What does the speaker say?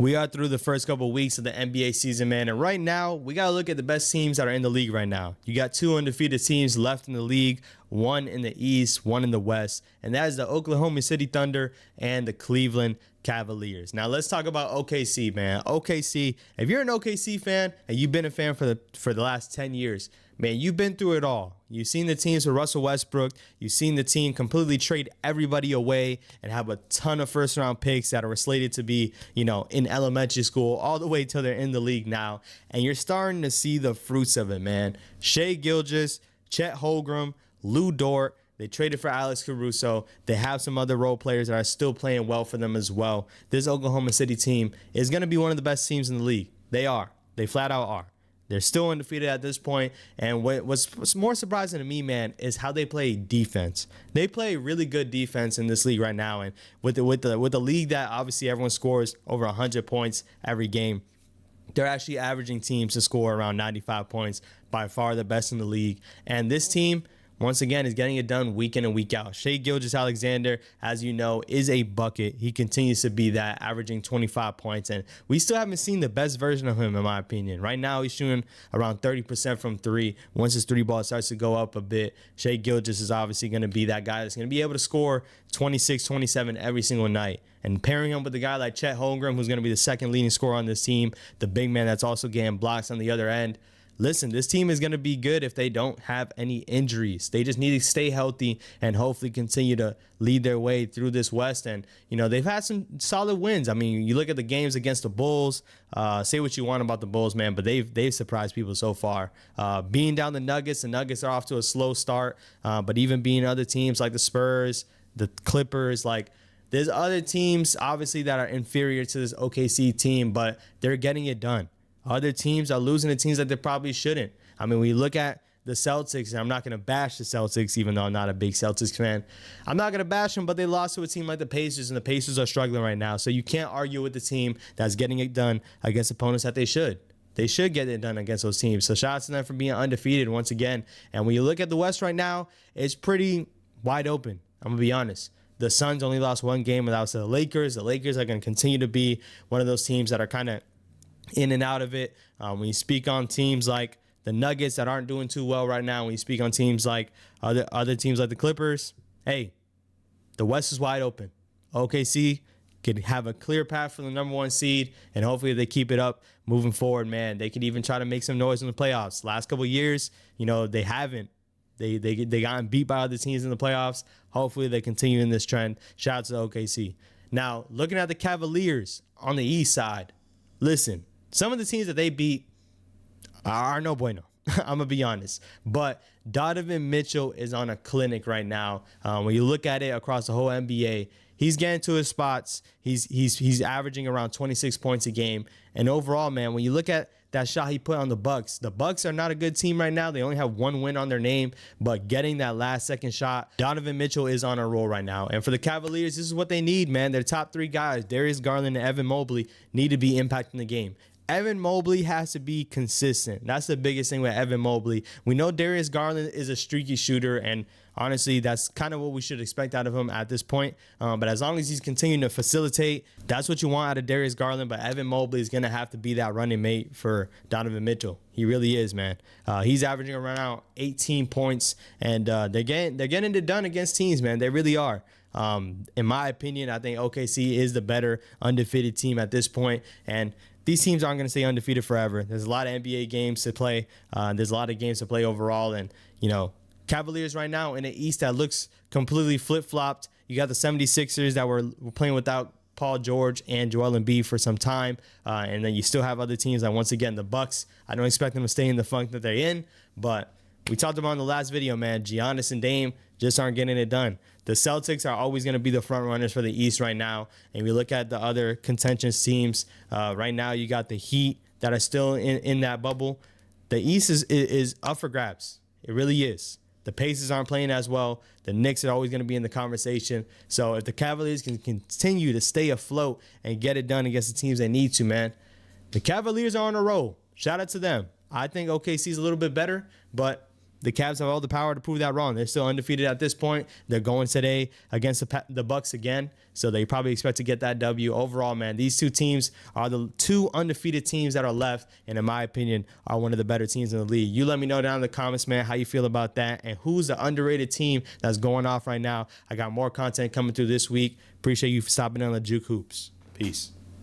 We are through the first couple of weeks of the NBA season, man. And right now, we got to look at the best teams that are in the league right now. You got two undefeated teams left in the league, one in the East, one in the West. And that is the Oklahoma City Thunder and the Cleveland Cavaliers. Now, let's talk about OKC, man. OKC, if you're an OKC fan and you've been a fan for the last 10 years, man, you've been through it all. You've seen the teams with Russell Westbrook. You've seen the team completely trade everybody away and have a ton of first-round picks that are slated to be, in elementary school all the way till they're in the league now. And you're starting to see the fruits of it, man. Shai Gilgeous, Chet Holmgren, Lou Dort. They traded for Alex Caruso. They have some other role players that are still playing well for them as well. This Oklahoma City team is going to be one of the best teams in the league. They are. They flat out are. They're still undefeated at this point. And what's more surprising to me, man, is how they play defense. They play really good defense in this league right now. And with the league that obviously everyone scores over 100 points every game, they're actually averaging teams to score around 95 points, by far the best in the league. And this team, once again, is getting it done week in and week out. Shai Gilgeous-Alexander, as you know, is a bucket. He continues to be that, averaging 25 points. And we still haven't seen the best version of him, in my opinion. Right now, he's shooting around 30% from three. Once his three ball starts to go up a bit, Shai Gilgeous is obviously going to be that guy that's going to be able to score 26, 27 every single night. And pairing him with a guy like Chet Holmgren, who's going to be the second leading scorer on this team, the big man that's also getting blocks on the other end. Listen, this team is going to be good if they don't have any injuries. They just need to stay healthy and hopefully continue to lead their way through this West. And, they've had some solid wins. I mean, you look at the games against the Bulls, say what you want about the Bulls, man, but they've surprised people so far. Being down the Nuggets are off to a slow start, but even being other teams like the Spurs, the Clippers, there's other teams, obviously, that are inferior to this OKC team, but they're getting it done. Other teams are losing to teams that they probably shouldn't. I mean, we look at the Celtics, and I'm not going to bash the Celtics, even though I'm not a big Celtics fan. I'm not going to bash them, but they lost to a team like the Pacers, and the Pacers are struggling right now. So you can't argue with the team that's getting it done against opponents that they should. They should get it done against those teams. So shout out to them for being undefeated once again. And when you look at the West right now, it's pretty wide open. I'm going to be honest. The Suns only lost one game without the Lakers. The Lakers are going to continue to be one of those teams that are kind of in and out of it. When you speak on teams like the Nuggets that aren't doing too well right now, when you speak on teams like other teams like the Clippers, hey, the West is wide open. OKC could have a clear path for the number one seed, and hopefully if they keep it up moving forward, man, they could even try to make some noise in the playoffs. Last couple of years, they haven't. They gotten beat by other teams in the playoffs. Hopefully they continue in this trend. Shout out to OKC. Now, looking at the Cavaliers on the East side, listen, some of the teams that they beat are no bueno. I'm going to be honest. But Donovan Mitchell is on a clinic right now. When you look at it across the whole NBA, he's getting to his spots. He's averaging around 26 points a game. And overall, man, when you look at that shot he put on the Bucks are not a good team right now. They only have one win on their name, but getting that last second shot, Donovan Mitchell is on a roll right now. And for the Cavaliers, this is what they need, man. Their top three guys, Darius Garland and Evan Mobley, need to be impacting the game. Evan Mobley has to be consistent. That's the biggest thing with Evan Mobley. We know Darius Garland is a streaky shooter, and honestly, that's kind of what we should expect out of him at this point. But as long as he's continuing to facilitate, that's what you want out of Darius Garland. But Evan Mobley is going to have to be that running mate for Donovan Mitchell. He really is, man. He's averaging around 18 points, and they're getting it done against teams, man. They really are. In my opinion, I think OKC is the better undefeated team at this point, and these teams aren't going to stay undefeated forever. There's a lot of NBA games to play. There's a lot of games to play overall. And, Cavaliers right now in the East that looks completely flip-flopped. You got the 76ers that were playing without Paul George and Joel Embiid for some time. And then you still have other teams like, once again, the Bucks. I don't expect them to stay in the funk that they're in. But we talked about in the last video, man, Giannis and Dame just aren't getting it done. The Celtics are always going to be the front runners for the East right now. And we look at the other contentious teams. Right now, you got the Heat that are still in that bubble. The East is up for grabs. It really is. The Pacers aren't playing as well. The Knicks are always going to be in the conversation. So if the Cavaliers can continue to stay afloat and get it done against the teams they need to, man, the Cavaliers are on a roll. Shout out to them. I think OKC is a little bit better, but the Cavs have all the power to prove that wrong. They're still undefeated at this point. They're going today against the Bucks again, so they probably expect to get that W. Overall, man, these two teams are the two undefeated teams that are left, and in my opinion, are one of the better teams in the league. You let me know down in the comments, man, how you feel about that, and who's the underrated team that's going off right now. I got more content coming through this week. Appreciate you for stopping on the Juke Hoops. Peace.